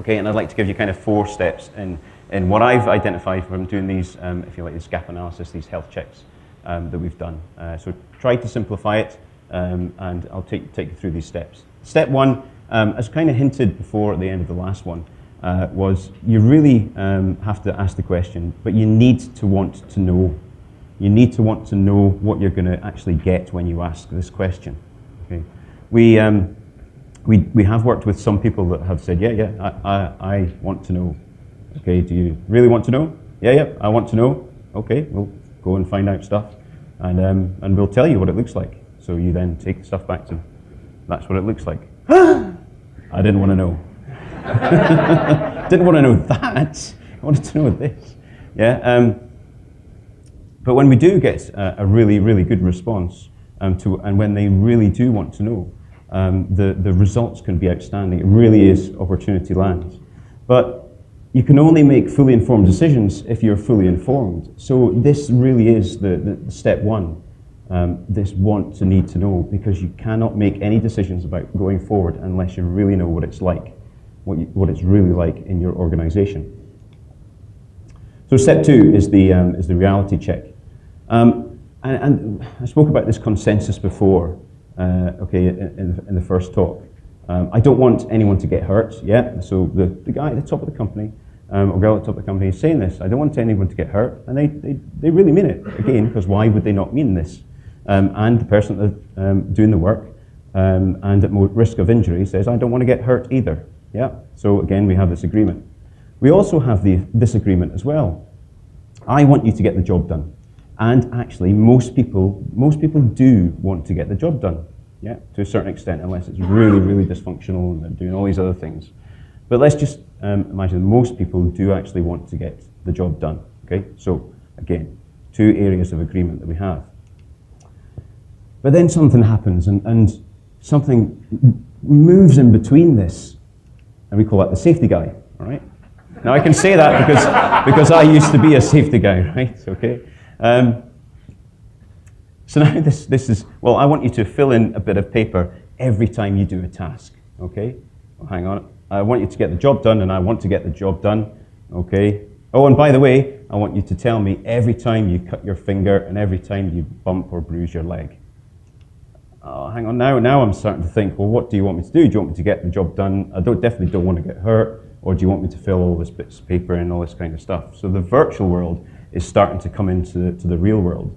Okay, and I'd like to give you kind of 4 steps in what I've identified from doing these, if you like, this gap analysis, these health checks that we've done. So try to simplify it, and I'll take you through these steps. Step 1, as kind of hinted before at the end of the last one, was you really have to ask the question, but you need to want to know. You need to want to know what you're going to actually get when you ask this question. Okay, we have worked with some people that have said, I want to know. Okay, do you really want to know? Yeah, I want to know. Okay, we'll go and find out stuff, and we'll tell you what it looks like. So you then take the stuff back to them. That's what it looks like. I didn't want to know. Didn't want to know that. I wanted to know this. Yeah. But when we do get a really, really good response, and when they really do want to know, the results can be outstanding. It really is opportunity land. But you can only make fully informed decisions if you're fully informed. So this really is the step 1, this want to need to know, because you cannot make any decisions about going forward unless you really know what it's like, what it's really like in your organization. So step 2 is the reality check. And I spoke about this consensus before, okay, in the first talk. I don't want anyone to get hurt, yeah? So the guy at the top of the company, or girl at the top of the company is saying this, I don't want anyone to get hurt, and they really mean it, again, because why would they not mean this? And the person that's doing the work, and at risk of injury, says, I don't want to get hurt either, yeah? So again, we have this agreement. We also have this agreement as well. I want you to get the job done. And actually, most people do want to get the job done, yeah, to a certain extent, unless it's really, really dysfunctional and they're doing all these other things. But let's just imagine most people do actually want to get the job done, okay? So again, 2 areas of agreement that we have. But then something happens, and something moves in between this, and we call that the safety guy, all right? Now I can say that because I used to be a safety guy, right? Okay. So now this is, well, I want you to fill in a bit of paper every time you do a task, okay? Well, hang on. I want you to get the job done, and I want to get the job done, okay? Oh, and by the way, I want you to tell me every time you cut your finger and every time you bump or bruise your leg. Oh, hang on, now I'm starting to think, well, what do you want me to do? Do you want me to get the job done? I definitely don't want to get hurt, or do you want me to fill all this bits of paper and all this kind of stuff? So the virtual world is starting to come into the real world.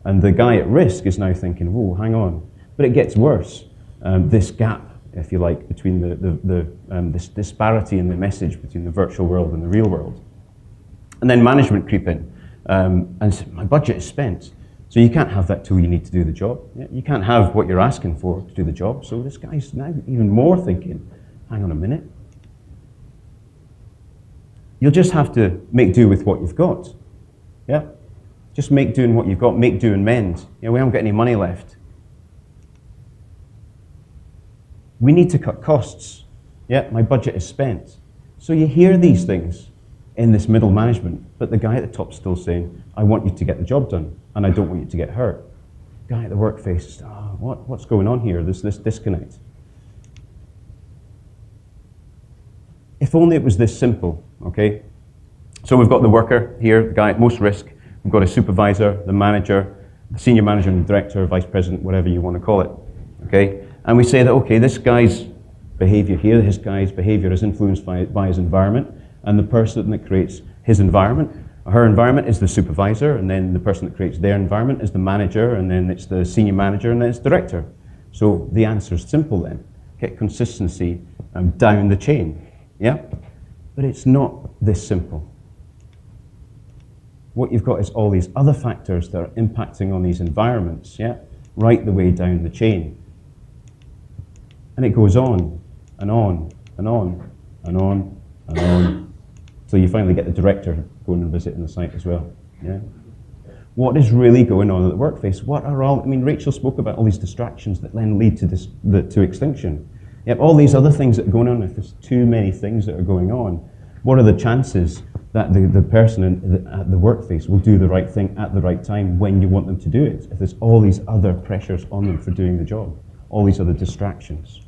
And the guy at risk is now thinking, whoa, hang on. But it gets worse. This gap, if you like, between this disparity in the message between the virtual world and the real world. And then management creep in. And my budget is spent. So you can't have that tool you need to do the job. You can't have what you're asking for to do the job. So this guy's now even more thinking, hang on a minute. You'll just have to make do with what you've got. Yeah, just make do in what you've got, make do and mend. We haven't got any money left. We need to cut costs. Yeah, my budget is spent. So you hear these things in this middle management, but the guy at the top's still saying, I want you to get the job done, and I don't want you to get hurt. The guy at the work face, what's going on here? There's this disconnect. If only it was this simple, okay? So we've got the worker here, the guy at most risk. We've got a supervisor, the manager, the senior manager and the director, vice president, whatever you want to call it, okay? And we say that, okay, this guy's behavior here, his guy's behavior is influenced by his environment, and the person that creates his environment, her environment is the supervisor, and then the person that creates their environment is the manager, and then it's the senior manager, and then it's director. So the answer is simple then. Get consistency down the chain, yeah? But it's not this simple. What you've got is all these other factors that are impacting on these environments, yeah, right the way down the chain. And it goes on, and on, and on, and on, and on, till you finally get the director going and visiting the site as well, yeah. What is really going on at the workplace? What are all, Rachel spoke about all these distractions that then lead to to extinction. Yep, all these other things that are going on, if there's too many things that are going on, what are the chances that the person at the workplace will do the right thing at the right time when you want them to do it, if there's all these other pressures on them for doing the job, all these other distractions?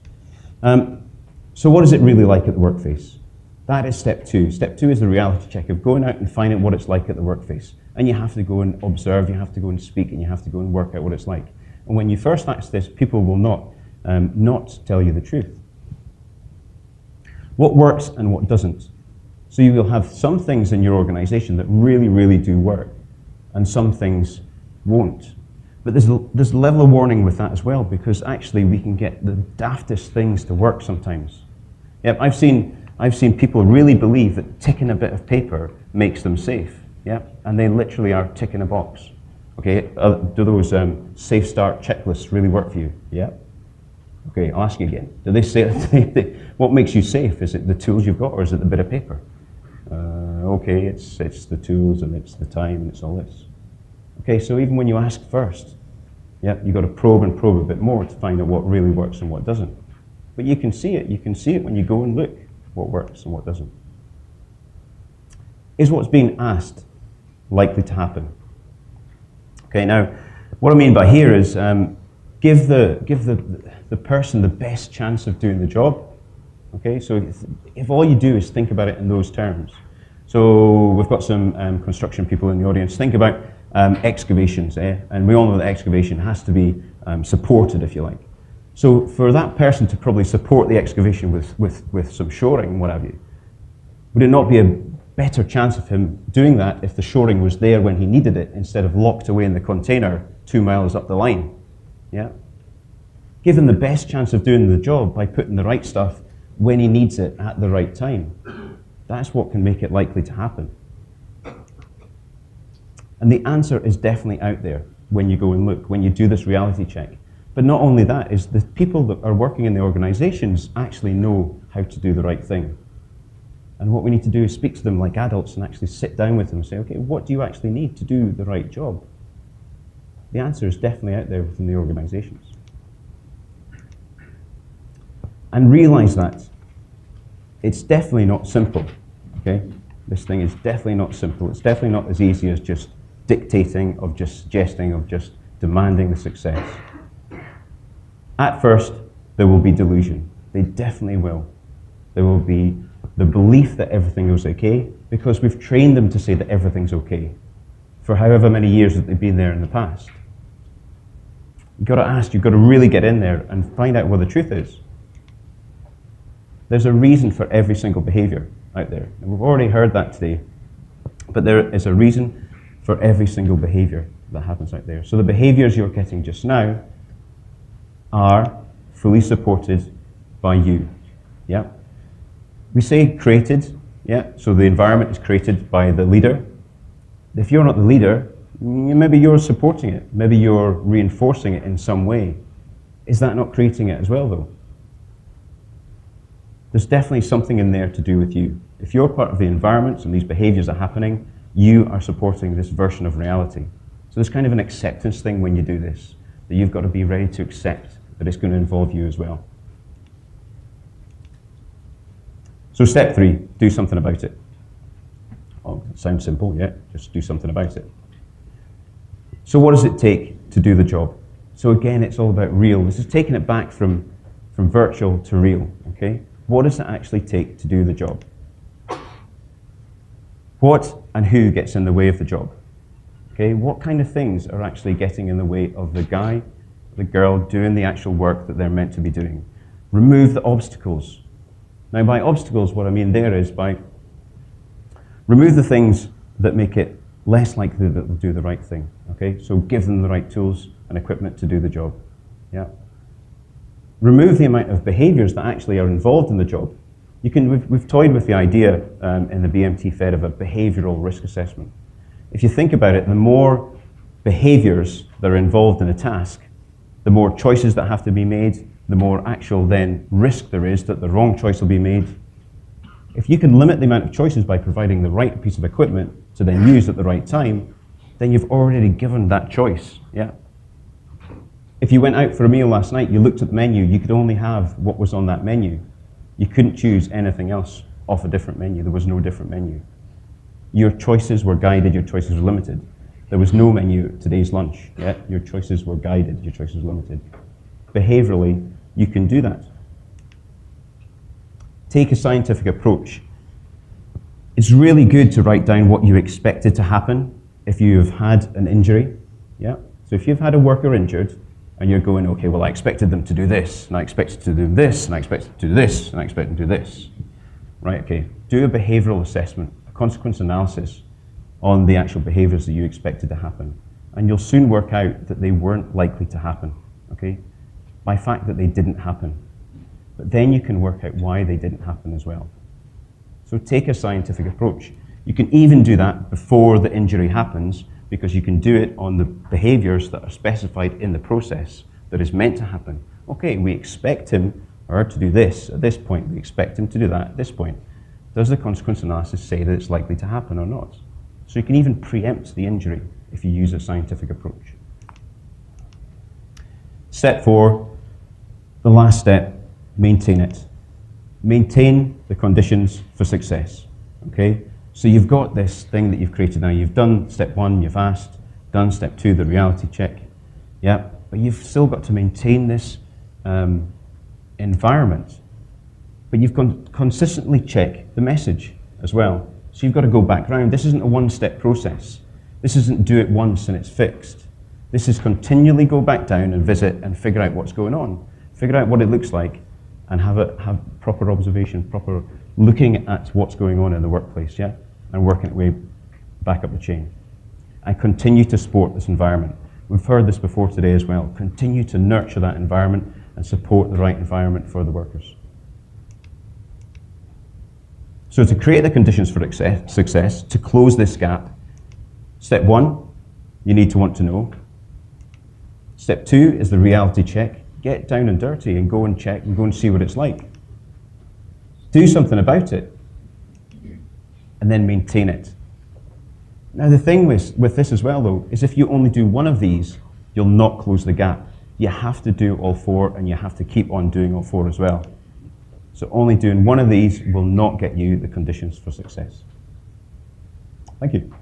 So what is it really like at the workplace? That is step two. Step two is the reality check of going out and finding what it's like at the workplace. And you have to go and observe, you have to go and speak, and you have to go and work out what it's like. And when you first ask this, people will not tell you the truth. What works and what doesn't. So you will have some things in your organization that really, really do work, and some things won't. But there's a level of warning with that as well, because actually we can get the daftest things to work sometimes. Yeah, I've seen people really believe that ticking a bit of paper makes them safe. Yeah, and they literally are ticking a box. Okay, do those safe start checklists really work for you? Yeah. Okay, I'll ask you again. Do they say what makes you safe? Is it the tools you've got, or is it the bit of paper? Okay, it's the tools, and it's the time, and it's all this. Okay, so even when you ask first, yeah, you've got to probe and probe a bit more to find out what really works and what doesn't. But you can see it. You can see it when you go and look what works and what doesn't. Is what's being asked likely to happen? Okay, now, what I mean by here is give the person the best chance of doing the job. Okay, so if all you do is think about it in those terms. So we've got some construction people in the audience. Think about excavations, and we all know that excavation has to be supported, if you like. So for that person to probably support the excavation with some shoring and what have you, would it not be a better chance of him doing that if the shoring was there when he needed it instead of locked away in the container 2 miles up the line? Yeah. Give him the best chance of doing the job by putting the right stuff when he needs it at the right time. That's what can make it likely to happen. And the answer is definitely out there when you go and look, when you do this reality check. But not only that, is the people that are working in the organizations actually know how to do the right thing. And what we need to do is speak to them like adults and actually sit down with them and say, okay, what do you actually need to do the right job? The answer is definitely out there within the organizations. And realize that it's definitely not simple, okay? This thing is definitely not simple. It's definitely not as easy as just dictating, of just suggesting, of just demanding the success. At first, there will be delusion. They definitely will. There will be the belief that everything is okay, because we've trained them to say that everything's okay for however many years that they've been there in the past. You've got to ask, you've got to really get in there and find out what the truth is. There's a reason for every single behavior out there. And we've already heard that today. But there is a reason for every single behavior that happens out there. So the behaviors you're getting just now are fully supported by you. Yeah? We say created, yeah? So the environment is created by the leader. If you're not the leader, maybe you're supporting it. Maybe you're reinforcing it in some way. Is that not creating it as well, though? There's definitely something in there to do with you. If you're part of the environment and these behaviors are happening, you are supporting this version of reality. So there's kind of an acceptance thing when you do this, that you've got to be ready to accept that it's going to involve you as well. So step 3, do something about it. Oh, it sounds simple, yeah, just do something about it. So what does it take to do the job? So again, it's all about real. This is taking it back from virtual to real, okay? What does it actually take to do the job? What and who gets in the way of the job? Okay, what kind of things are actually getting in the way of the guy, the girl doing the actual work that they're meant to be doing? Remove the obstacles. Now, by obstacles, what I mean there is by remove the things that make it less likely that they'll do the right thing. Okay, so give them the right tools and equipment to do the job. Yeah. Remove the amount of behaviors that actually are involved in the job. We've toyed with the idea in the BMT Fed of a behavioral risk assessment. If you think about it, the more behaviors that are involved in a task, the more choices that have to be made, the more actual then risk there is that the wrong choice will be made. If you can limit the amount of choices by providing the right piece of equipment to then use at the right time, then you've already given that choice. Yeah. If you went out for a meal last night, you looked at the menu, you could only have what was on that menu. You couldn't choose anything else off a different menu. There was no different menu. Your choices were guided, your choices were limited. There was no menu at today's lunch. Yeah? Your choices were guided, your choices were limited. Behaviorally, you can do that. Take a scientific approach It's really good to write down what you expected to happen if you've had an injury. Yeah. So if you've had a worker injured and you're going, okay, well, I expected them to do this, and I expected to do this, and I expected to do this, and I expected to do this. Right, okay. Do a behavioral assessment, a consequence analysis on the actual behaviors that you expected to happen. And you'll soon work out that they weren't likely to happen, okay? By fact that they didn't happen. But then you can work out why they didn't happen as well. So take a scientific approach. You can even do that before the injury happens, because you can do it on the behaviors that are specified in the process that is meant to happen. Okay, we expect him or her to do this at this point. We expect him to do that at this point. Does the consequence analysis say that it's likely to happen or not? So you can even preempt the injury if you use a scientific approach. Step 4, the last step, maintain it. Maintain the conditions for success, okay? So you've got this thing that you've created now. You've done step 1, you've asked, done step 2, the reality check, yeah? But you've still got to maintain this environment. But you've got to consistently check the message as well. So you've got to go back round. This isn't a one-step process. This isn't do it once and it's fixed. This is continually go back down and visit and figure out what's going on. Figure out what it looks like and have proper observation, proper looking at what's going on in the workplace, yeah? And working its way back up the chain. And continue to support this environment. We've heard this before today as well. Continue to nurture that environment and support the right environment for the workers. So to create the conditions for success, to close this gap, step 1, you need to want to know. Step 2 is the reality check. Get down and dirty and go and check and go and see what it's like. Do something about it. And then maintain it. Now the thing with this as well though, is if you only do one of these, you'll not close the gap. You have to do all 4 and you have to keep on doing all 4 as well. So only doing one of these will not get you the conditions for success. Thank you.